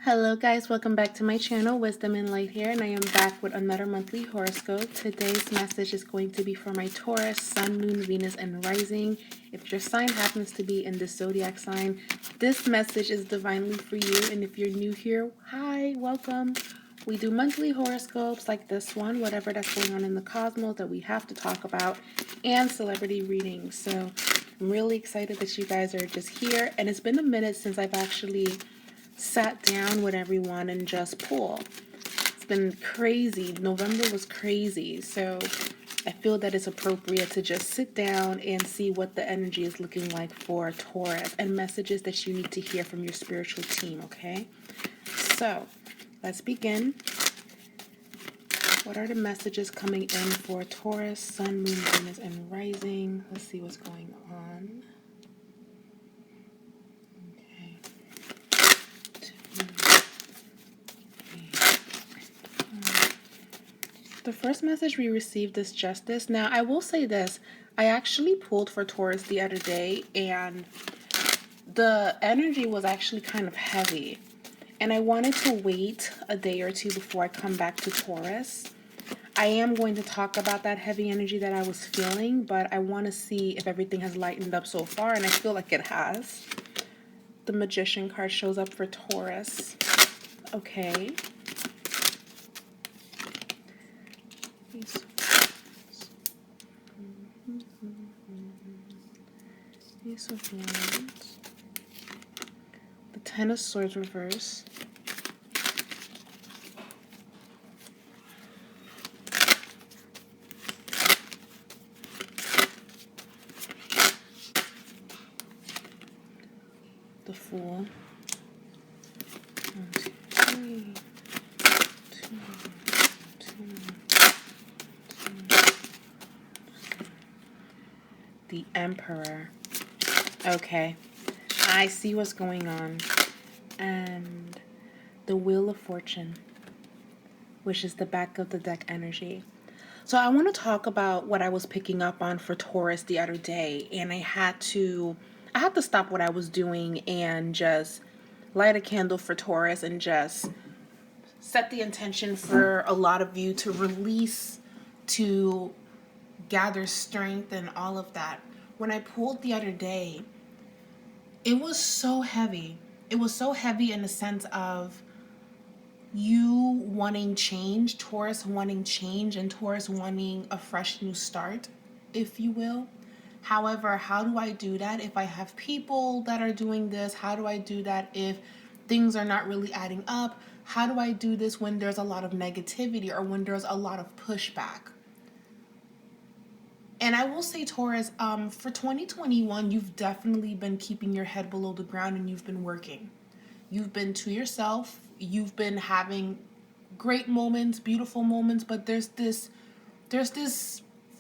Hello guys, welcome back to my channel, Wisdom and Light here, and I am back with another monthly horoscope. Today's message is going to be for my Taurus, Sun, Moon, Venus, and Rising. If your sign happens to be in the zodiac sign, this message is divinely for you. And if you're new here, hi, welcome. We do monthly horoscopes like this one, whatever that's going on in the cosmos that we have to talk about, and celebrity readings. So I'm really excited that you guys are just here, and it's been a minute since I've actually sat down with everyone and just pull. It's been crazy. November was crazy, so I feel that it's appropriate to just sit down and see what the energy is looking like for Taurus and messages that you need to hear from your spiritual team, okay? So let's begin. What are the messages coming in for Taurus, Sun, Moon, Venus, and Rising? Let's see what's going on. The first message we received is justice. Now, I will say this. I actually pulled for Taurus the other day, and the energy was actually kind of heavy. And I wanted to wait a day or two before I come back to Taurus. I am going to talk about that heavy energy that I was feeling, but I want to see if everything has lightened up so far, and I feel like it has. The Magician card shows up for Taurus. Okay. Ace of Wands. The Ten of Swords reverse. The Fool. 1, 2, 3. 2, 2, 2. The Emperor. Okay, I see what's going on. And the Wheel of Fortune, which is the back of the deck energy. So I want to talk about what I was picking up on for Taurus the other day, and I had to stop what I was doing and just light a candle for Taurus and just set the intention for a lot of you to release, to gather strength and all of that. When I pulled the other day, it was so heavy. It was so heavy in the sense of you wanting change, Taurus wanting change, and Taurus wanting a fresh new start, if you will. However, how do I do that if I have people that are doing this? How do I do that if things are not really adding up? How do I do this when there's a lot of negativity or when there's a lot of pushback? And I will say, Taurus, for 2021, you've definitely been keeping your head below the ground and you've been working. You've been to yourself. You've been having great moments, beautiful moments, but there's this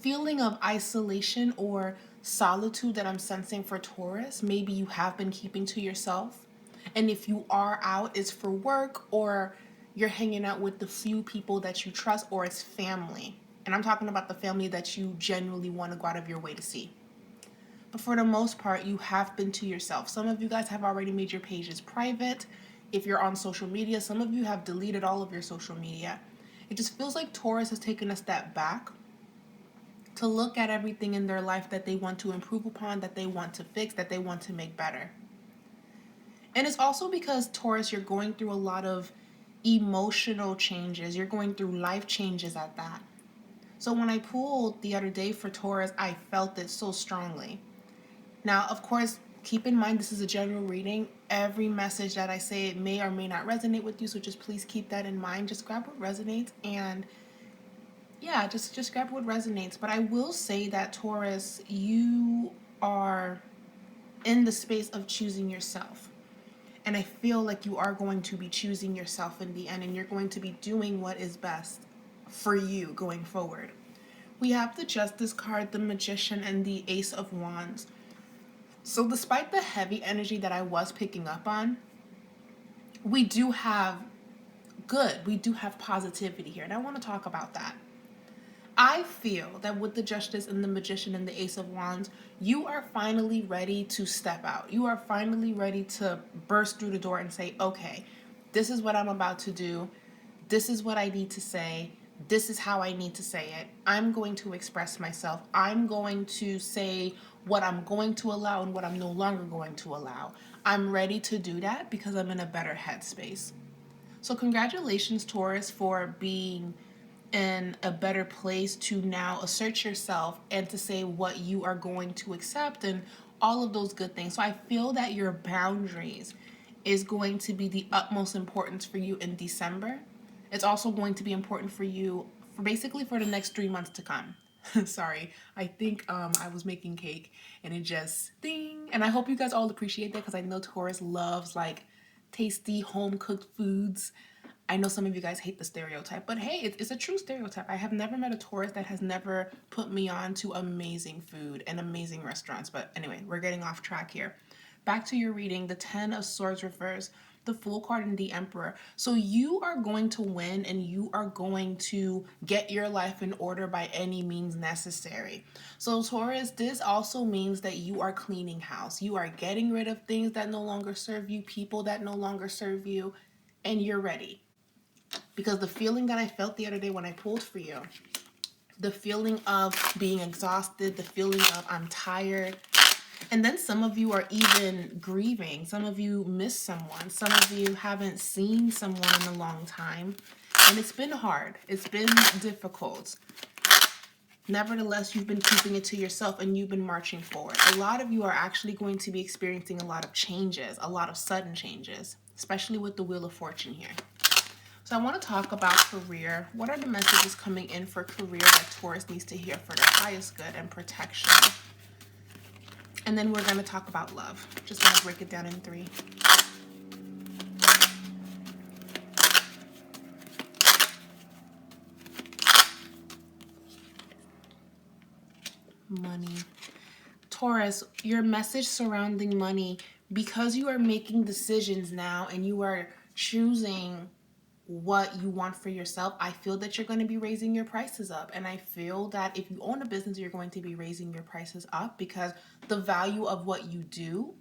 feeling of isolation or solitude that I'm sensing for Taurus. Maybe you have been keeping to yourself. And if you are out, it's for work or you're hanging out with the few people that you trust, or it's family. And I'm talking about the family that you genuinely want to go out of your way to see. But for the most part, you have been to yourself. Some of you guys have already made your pages private. If you're on social media, some of you have deleted all of your social media. It just feels like Taurus has taken a step back to look at everything in their life that they want to improve upon, that they want to fix, that they want to make better. And it's also because, Taurus, you're going through a lot of emotional changes. You're going through life changes at that. So when I pulled the other day for Taurus, I felt it so strongly. Now, of course, keep in mind this is a general reading. Every message that I say may or may not resonate with you, so just please keep that in mind. Just grab what resonates, and yeah, just grab what resonates. But I will say that, Taurus, you are in the space of choosing yourself. And I feel like you are going to be choosing yourself in the end, and you're going to be doing what is best for you going forward. We have the Justice card, the Magician, and the Ace of Wands. So despite the heavy energy that I was picking up on, we do have good. We do have positivity here, and I want to talk about that. I feel that with the Justice and the Magician and the Ace of Wands, you are finally ready to step out. You are finally ready to burst through the door and say, okay, this is what I'm about to do. This is what I need to say. This is how I need to say it. I'm going to express myself. I'm going to say what I'm going to allow and what I'm no longer going to allow. I'm ready to do that because I'm in a better headspace. So congratulations, Taurus, for being in a better place to now assert yourself and to say what you are going to accept and all of those good things. So I feel that your boundaries is going to be the utmost importance for you in December. It's also going to be important for you for basically for the next 3 months to come. Sorry, I think I was making cake and it just ding. And I hope you guys all appreciate that because I know Taurus loves like tasty home cooked foods. I know some of you guys hate the stereotype, but hey, it's a true stereotype. I have never met a Taurus that has never put me on to amazing food and amazing restaurants. But anyway, we're getting off track here. Back to your reading, the 10 of Swords reverse, the Fool card and the Emperor. So you are going to win and you are going to get your life in order by any means necessary. So Taurus, this also means that you are cleaning house. You are getting rid of things that no longer serve you, people that no longer serve you, and you're ready. Because the feeling that I felt the other day when I pulled for you, the feeling of being exhausted, the feeling of I'm tired, and then some of you are even grieving. Some of you miss someone. Some of you haven't seen someone in a long time. And it's been hard. It's been difficult. Nevertheless, you've been keeping it to yourself and you've been marching forward. A lot of you are actually going to be experiencing a lot of changes, a lot of sudden changes, especially with the Wheel of Fortune here. So I want to talk about career. What are the messages coming in for career that Taurus needs to hear for their highest good and protection? And then we're going to talk about love. Just going to break it down in 3. Money. Taurus, your message surrounding money, because you are making decisions now and you are choosing what you want for yourself, I feel that you're going to be raising your prices up. And I feel that if you own a business, you're going to be raising your prices up because the value of what you do,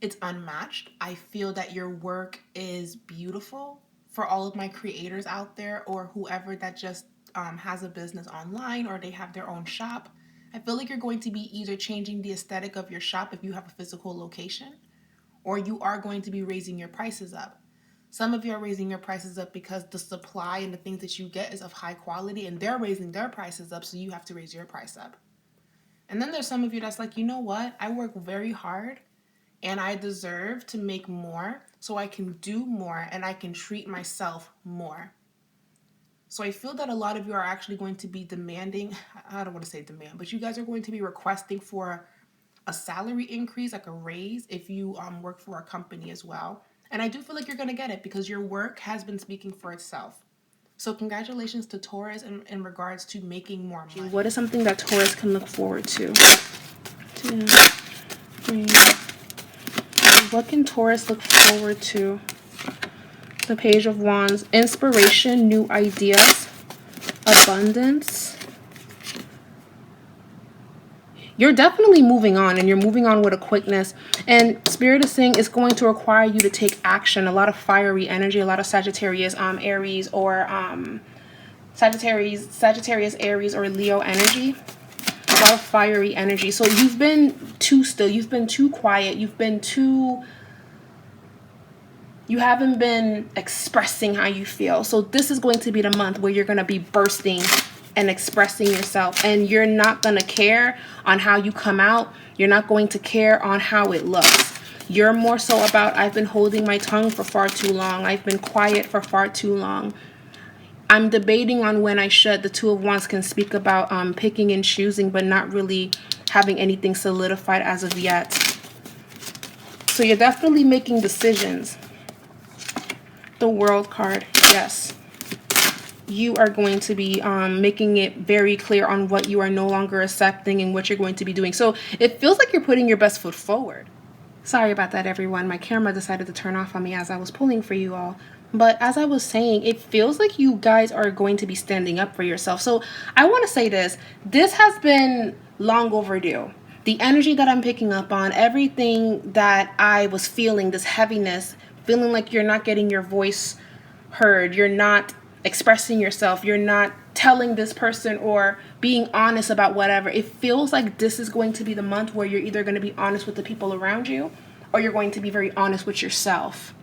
it's unmatched. I feel that your work is beautiful. For all of my creators out there or whoever that just has a business online or they have their own shop, I feel like you're going to be either changing the aesthetic of your shop if you have a physical location, or you are going to be raising your prices up. Some of you are raising your prices up because the supply and the things that you get is of high quality and they're raising their prices up, so you have to raise your price up. And then there's some of you that's like, you know what? I work very hard and I deserve to make more so I can do more and I can treat myself more. So I feel that a lot of you are actually going to be demanding, I don't want to say demand, but you guys are going to be requesting for a salary increase, like a raise, if you work for a company as well. And I do feel like you're going to get it because your work has been speaking for itself. So congratulations to Taurus in regards to making more money. What is something that Taurus can look forward to? 2, 3. What can Taurus look forward to? The Page of Wands. Inspiration, new ideas, abundance. You're definitely moving on and you're moving on with a quickness. And Spirit is saying it's going to require you to take action. A lot of fiery energy, a lot of Sagittarius, Aries, or Sagittarius, Aries, or Leo energy. A lot of fiery energy. So you've been too still. You've been too quiet. You haven't been expressing how you feel. So this is going to be the month where you're going to be bursting and expressing yourself, and you're not going to care on how you come out. You're not going to care on how it looks. You're more so about, I've been holding my tongue for far too long. I've been quiet for far too long. I'm debating on when I should. The Two of Wands can speak about picking and choosing, but not really having anything solidified as of yet. So you're definitely making decisions. The World card, yes. You are going to be making it very clear on what you are no longer accepting and what you're going to be doing. So it feels like you're putting your best foot forward. Sorry about that, everyone. My camera decided to turn off on me as I was pulling for you all. But as I was saying, it feels like you guys are going to be standing up for yourself. So I want to say this. This has been long overdue. The energy that I'm picking up on, everything that I was feeling, this heaviness, feeling like you're not getting your voice heard, you're not expressing yourself, you're not telling this person or being honest about whatever. It feels like this is going to be the month where you're either going to be honest with the people around you or you're going to be very honest with yourself,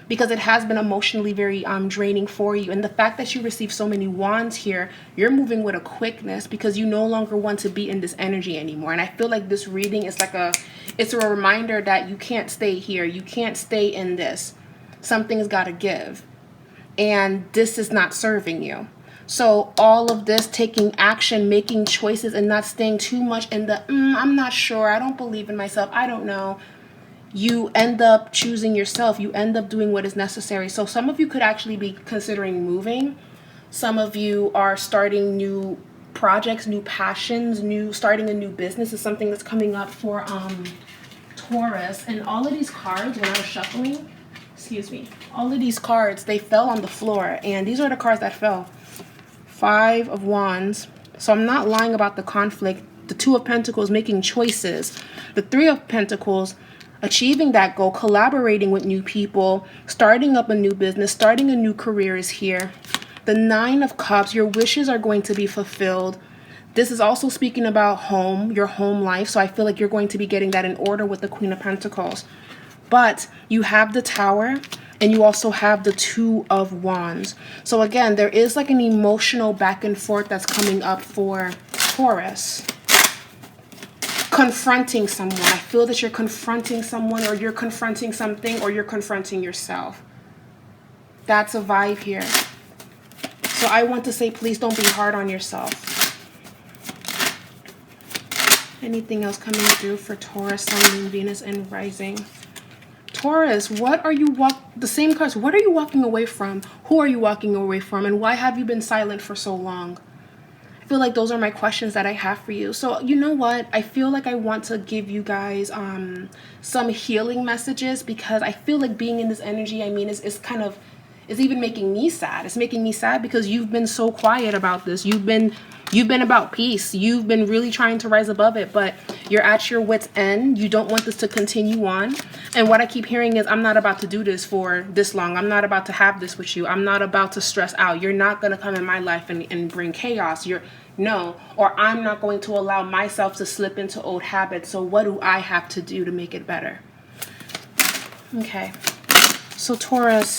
because it has been emotionally very draining for you. And the fact that you receive so many wands here, you're moving with a quickness because you no longer want to be in this energy anymore. And I feel like this reading is like it's a reminder that you can't stay here, you can't stay in this. Something's got to give, and this is not serving you. So all of this, taking action, making choices, and not staying too much in the I'm not sure, I don't believe in myself, I don't know. You end up choosing yourself. You end up doing what is necessary. So some of you could actually be considering moving. Some of you are starting new projects, new passions, starting a new business is something that's coming up for Taurus. And all of these cards, when I was shuffling, all of these cards, they fell on the floor. And these are the cards that fell. 5 of Wands. So I'm not lying about the conflict. The 2 of Pentacles, making choices. The 3 of Pentacles, achieving that goal, collaborating with new people, starting up a new business, starting a new career is here. The 9 of Cups, your wishes are going to be fulfilled. This is also speaking about home, your home life. So I feel like you're going to be getting that in order with the Queen of Pentacles. But you have the Tower and you also have the 2 of Wands. So again, there is like an emotional back and forth that's coming up for Taurus. Confronting someone. I feel that you're confronting someone, or you're confronting something, or you're confronting yourself. That's a vibe here. So I want to say, please don't be hard on yourself. Anything else coming through for Taurus, Sun, Moon, Venus, and Rising? Taurus, what are you the same cards. What are you walking away from? Who are you walking away from? And why have you been silent for so long? I feel like those are my questions that I have for you. So you know what? I feel like I want to give you guys some healing messages, because I feel like being in this energy, I mean, it's even making me sad. It's making me sad because you've been so quiet about this. You've been about peace. You've been really trying to rise above it, but you're at your wit's end. You don't want this to continue on. And what I keep hearing is, I'm not about to do this for this long. I'm not about to have this with you. I'm not about to stress out. You're not going to come in my life and bring chaos. No, or I'm not going to allow myself to slip into old habits. So what do I have to do to make it better? Okay. So Taurus,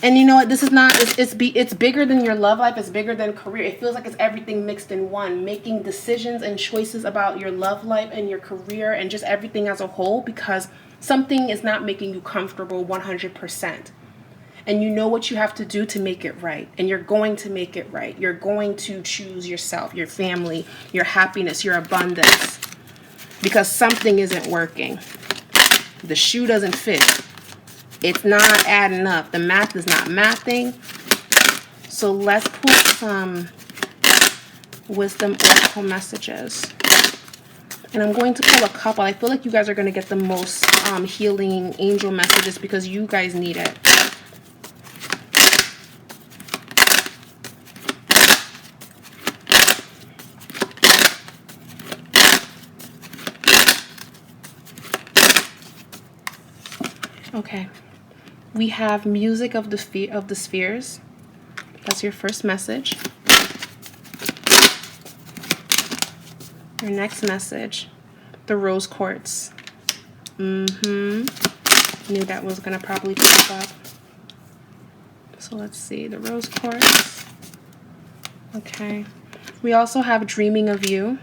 and you know what? This is not, it's bigger than your love life. It's bigger than career. It feels like it's everything mixed in one, making decisions and choices about your love life and your career and just everything as a whole, because something is not making you comfortable 100%. And you know what you have to do to make it right. And you're going to make it right. You're going to choose yourself, your family, your happiness, your abundance. Because something isn't working. The shoe doesn't fit. It's not adding up. The math is not mathing. So let's pull some wisdom oracle messages. And I'm going to pull a couple. I feel like you guys are going to get the most healing angel messages because you guys need it. Okay, we have music of the spheres. That's your first message. Your next message, the rose quartz. Knew that was gonna probably pop up. So let's see, the rose quartz. Okay, we also have dreaming of you.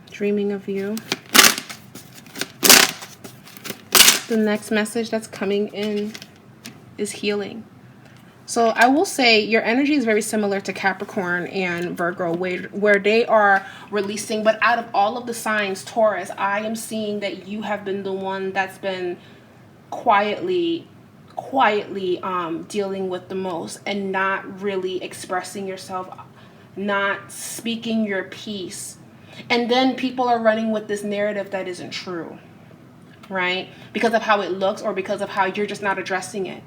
Dreaming of you. The next message that's coming in is healing. So I will say your energy is very similar to Capricorn and Virgo, where they are releasing. But out of all of the signs, Taurus, I am seeing that you have been the one that's been quietly dealing with the most and not really expressing yourself, not speaking your piece. And then people are running with this narrative that isn't true. Right? Because of how it looks or because of how you're just not addressing it.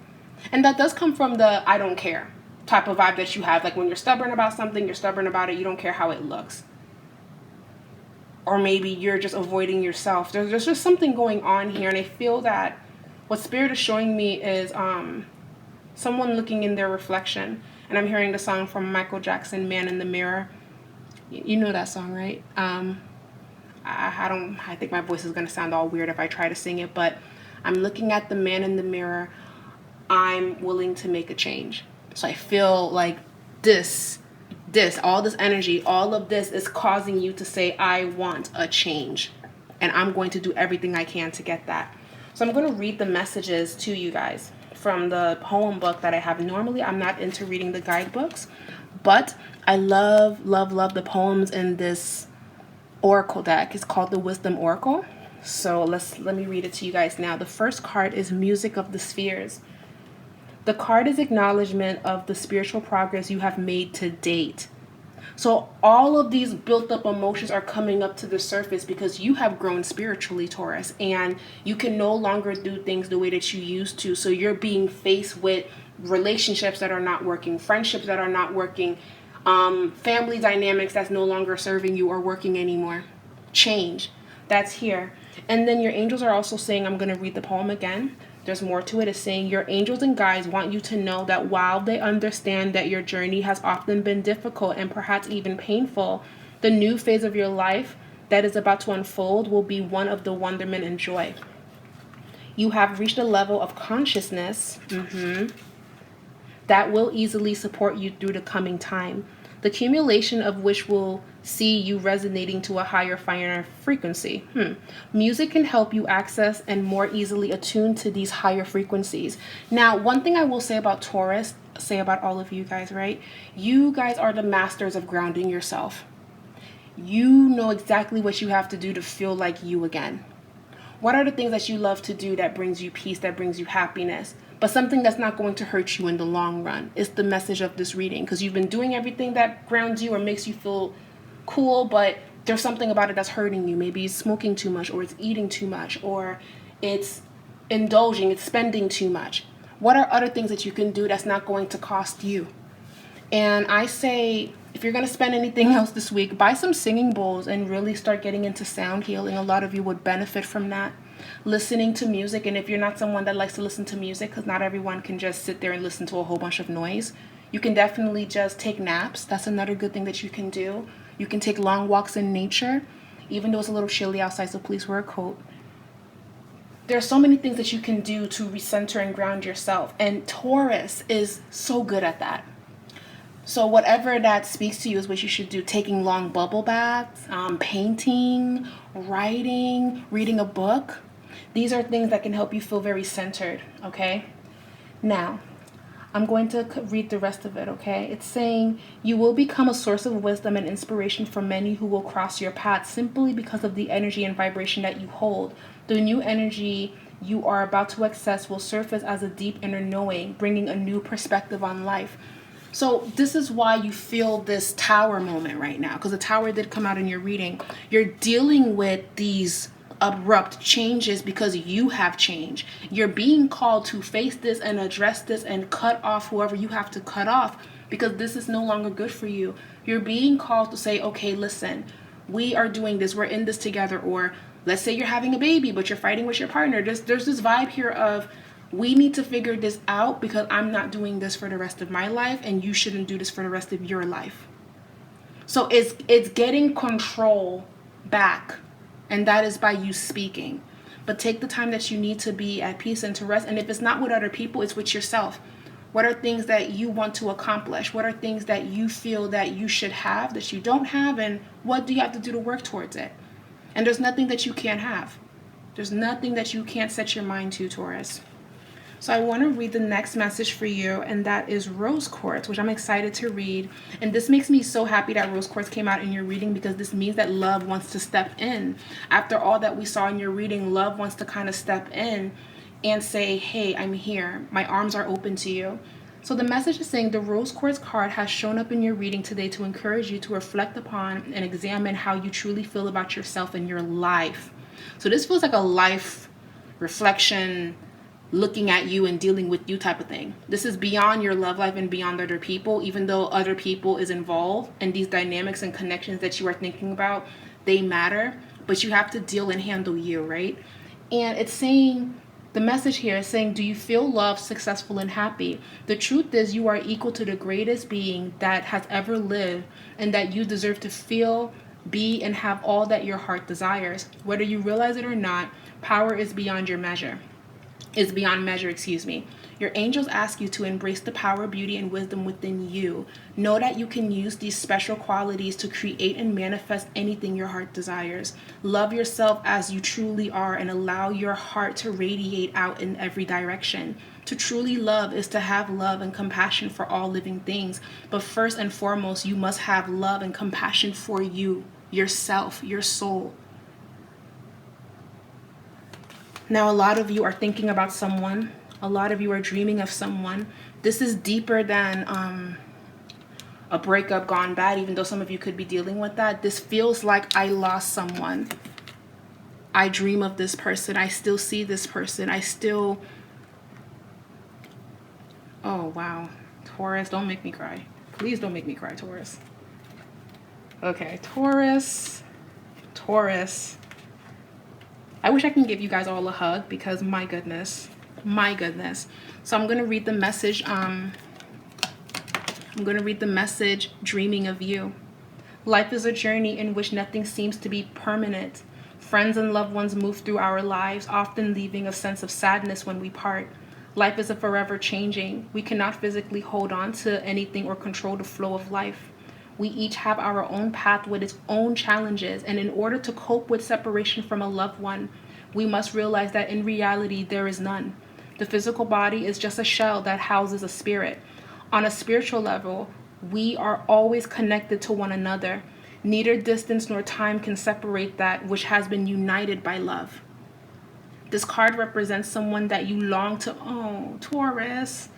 And that does come from the I don't care type of vibe that you have. Like when you're stubborn about something, you're stubborn about it. You don't care how it looks. Or maybe you're just avoiding yourself. There's just something going on here. And I feel that what Spirit is showing me is someone looking in their reflection. And I'm hearing the song from Michael Jackson, Man in the Mirror. You know that song, right? I think my voice is going to sound all weird if I try to sing it, but I'm looking at the man in the mirror. I'm willing to make a change. So I feel like this, all this energy, all of this is causing you to say, I want a change. And I'm going to do everything I can to get that. So I'm going to read the messages to you guys from the poem book that I have. Normally, I'm not into reading the guidebooks, but I love, love, love the poems in this oracle deck. It's called the Wisdom Oracle. So let me read it to you guys now. The first card is Music of the Spheres. The card is acknowledgement of the spiritual progress you have made to date. So all of these built up emotions are coming up to the surface because you have grown spiritually, Taurus, and you can no longer do things the way that you used to. So you're being faced with relationships that are not working, friendships that are not working, family dynamics that's no longer serving you or working anymore. Change. That's here. And then your angels are also saying, I'm going to read the poem again. There's more to it. It's saying your angels and guides want you to know that while they understand that your journey has often been difficult and perhaps even painful, the new phase of your life that is about to unfold will be one of the wonderment and joy. You have reached a level of consciousness that will easily support you through the coming time, the accumulation of which will see you resonating to a higher, finer frequency. Music can help you access and more easily attune to these higher frequencies. Now, one thing I will say about Taurus, say about all of you guys, right? You guys are the masters of grounding yourself. You know exactly what you have to do to feel like you again. What are the things that you love to do that brings you peace, that brings you happiness? But something that's not going to hurt you in the long run is the message of this reading, because you've been doing everything that grounds you or makes you feel cool, but there's something about it that's hurting you. Maybe it's smoking too much, or it's eating too much, or it's indulging, it's spending too much. What are other things that you can do that's not going to cost you? And I say, if you're going to spend anything else this week, buy some singing bowls and really start getting into sound healing. A lot of you would benefit from that. Listening to music, and if you're not someone that likes to listen to music, because not everyone can just sit there and listen to a whole bunch of noise, you can definitely just take naps. That's another good thing that you can do. You can take long walks in nature, even though it's a little chilly outside, so please wear a coat. There are so many things that you can do to recenter and ground yourself, and Taurus is so good at that. So whatever that speaks to you is what you should do. Taking long bubble baths, painting, writing, reading a book. These are things that can help you feel very centered, okay? Now, I'm going to read the rest of it, okay? It's saying, you will become a source of wisdom and inspiration for many who will cross your path simply because of the energy and vibration that you hold. The new energy you are about to access will surface as a deep inner knowing, bringing a new perspective on life. So this is why you feel this tower moment right now, because the tower did come out in your reading. You're dealing with these abrupt changes because you have changed. You're being called to face this and address this and cut off whoever you have to cut off, because this is no longer good for you. You're being called to say, okay, listen, we are doing this, we're in this together. Or let's say you're having a baby, but you're fighting with your partner. There's this vibe here of, we need to figure this out because I'm not doing this for the rest of my life, and you shouldn't do this for the rest of your life. So it's getting control back, and that is by you speaking. But take the time that you need to be at peace and to rest. And if it's not with other people, it's with yourself. What are things that you want to accomplish? What are things that you feel that you should have that you don't have? And what do you have to do to work towards it? And there's nothing that you can't have. There's nothing that you can't set your mind to, Taurus. So I want to read the next message for you, and that is Rose Quartz, which I'm excited to read. And this makes me so happy that Rose Quartz came out in your reading, because this means that love wants to step in. After all that we saw in your reading, love wants to kind of step in and say, hey, I'm here. My arms are open to you. So the message is saying the Rose Quartz card has shown up in your reading today to encourage you to reflect upon and examine how you truly feel about yourself and your life. So this feels like a life reflection, looking at you and dealing with you type of thing. This is beyond your love life and beyond other people, even though other people is involved, and these dynamics and connections that you are thinking about, they matter, but you have to deal and handle you, right? And it's saying The message here is saying, do you feel loved, successful, and happy? The truth is you are equal to the greatest being that has ever lived, and that you deserve to feel, be, and have all that your heart desires. Whether you realize it or not, power is beyond your measure. Is beyond measure, excuse me. Your angels ask you to embrace the power, beauty, and wisdom within you. Know that you can use these special qualities to create and manifest anything your heart desires. Love yourself as you truly are and allow your heart to radiate out in every direction. To truly love is to have love and compassion for all living things. But first and foremost, you must have love and compassion for you, yourself, your soul. Now, a lot of you are thinking about someone. A lot of you are dreaming of someone. This is deeper than a breakup gone bad, even though some of you could be dealing with that. This feels like I lost someone. I dream of this person. I still see this person. Oh, wow. Taurus, don't make me cry. Please don't make me cry, Taurus. Okay, Taurus. I wish I can give you guys all a hug because my goodness. So I'm going to read the message. Dreaming of you. Life is a journey in which nothing seems to be permanent. Friends and loved ones move through our lives, often leaving a sense of sadness when we part. Life is a forever changing. We cannot physically hold on to anything or control the flow of life. We each have our own path with its own challenges, and in order to cope with separation from a loved one, we must realize that in reality there is none. The physical body is just a shell that houses a spirit. On a spiritual level, we are always connected to one another. Neither distance nor time can separate that which has been united by love. This card represents someone that you long to. Oh, Taurus.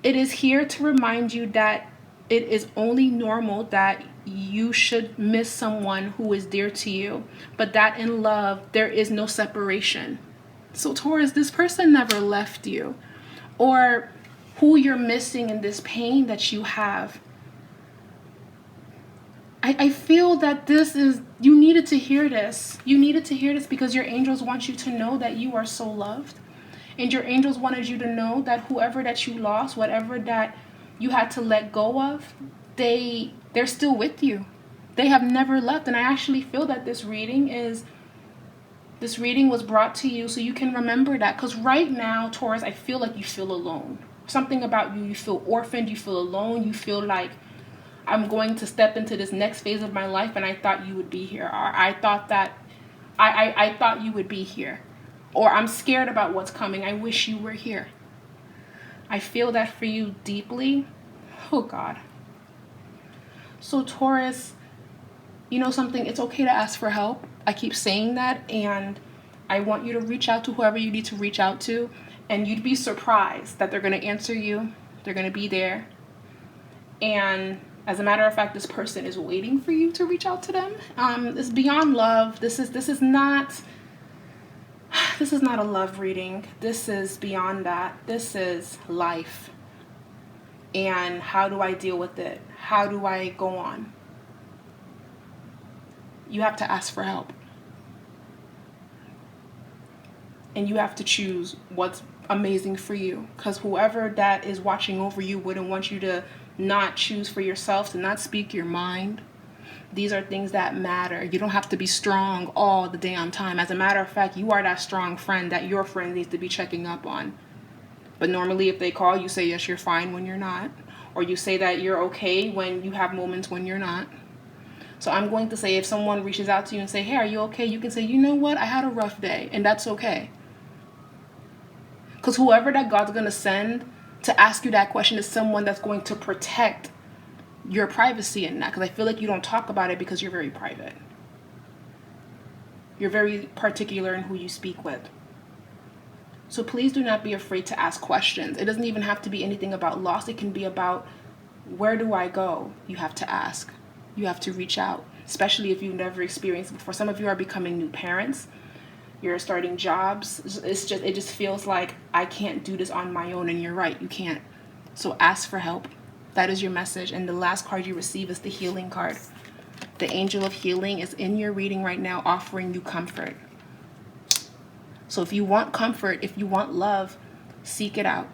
It is here to remind you that it is only normal that you should miss someone who is dear to you, but that in love, there is no separation. So Taurus, this person never left you, or who you're missing in this pain that you have. I feel that you needed to hear this. You needed to hear this because your angels want you to know that you are so loved. And your angels wanted you to know that whoever that you lost, whatever that you had to let go of, they're still with you. They have never left. And I actually feel that this reading was brought to you so you can remember that. Because right now, Taurus, I feel like you feel alone. Something about you feel orphaned, you feel alone, you feel like I'm going to step into this next phase of my life and I thought you would be here. Or I thought you would be here. Or I'm scared about what's coming. I wish you were here. I feel that for you deeply. Oh God. So Taurus, you know something? It's okay to ask for help. I keep saying that, and I want you to reach out to whoever you need to reach out to, and you'd be surprised that they're going to answer you. They're going to be there. And as a matter of fact, this person is waiting for you to reach out to them. It's beyond love. This is not a love reading. This is beyond that. This is life. And how do I deal with it? How do I go on? You have to ask for help. And you have to choose what's amazing for you. Because whoever that is watching over you wouldn't want you to not choose for yourself, to not speak your mind. These are things that matter. You don't have to be strong all the damn time. As a matter of fact, you are that strong friend that your friend needs to be checking up on. But normally if they call, you say yes, you're fine when you're not. Or you say that you're okay when you have moments when you're not. So I'm going to say if someone reaches out to you and say, hey, are you okay? You can say, you know what? I had a rough day. And that's okay. Because whoever that God's going to send to ask you that question is someone that's going to protect your privacy in that. Because I feel like you don't talk about it because you're very private. You're very particular in who you speak with. So please do not be afraid to ask questions. It doesn't even have to be anything about loss. It can be about, where do I go? You have to ask. You have to reach out, especially if you've never experienced it before. Some of you are becoming new parents. You're starting jobs. It just feels like I can't do this on my own, and you're right, you can't. So ask for help. That is your message. And the last card you receive is the healing card. The angel of healing is in your reading right now, offering you comfort. So if you want comfort, if you want love, seek it out.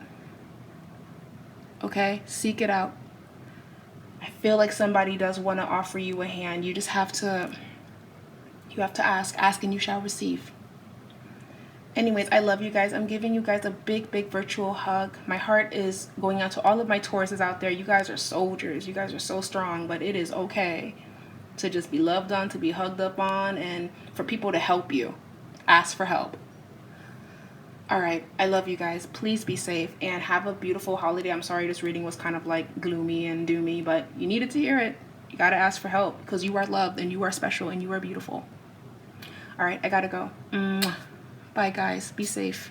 Okay? Seek it out. I feel like somebody does want to offer you a hand. You just have to ask. Ask and you shall receive. Anyways, I love you guys. I'm giving you guys a big, big virtual hug. My heart is going out to all of my Tauruses out there. You guys are soldiers. You guys are so strong, but it is okay to just be loved on, to be hugged up on, and for people to help you. Ask for help. All right. I love you guys. Please be safe and have a beautiful holiday. I'm sorry this reading was kind of like gloomy and doomy, but you needed to hear it. You got to ask for help because you are loved and you are special and you are beautiful. All right. I got to go. Bye, guys. Be safe.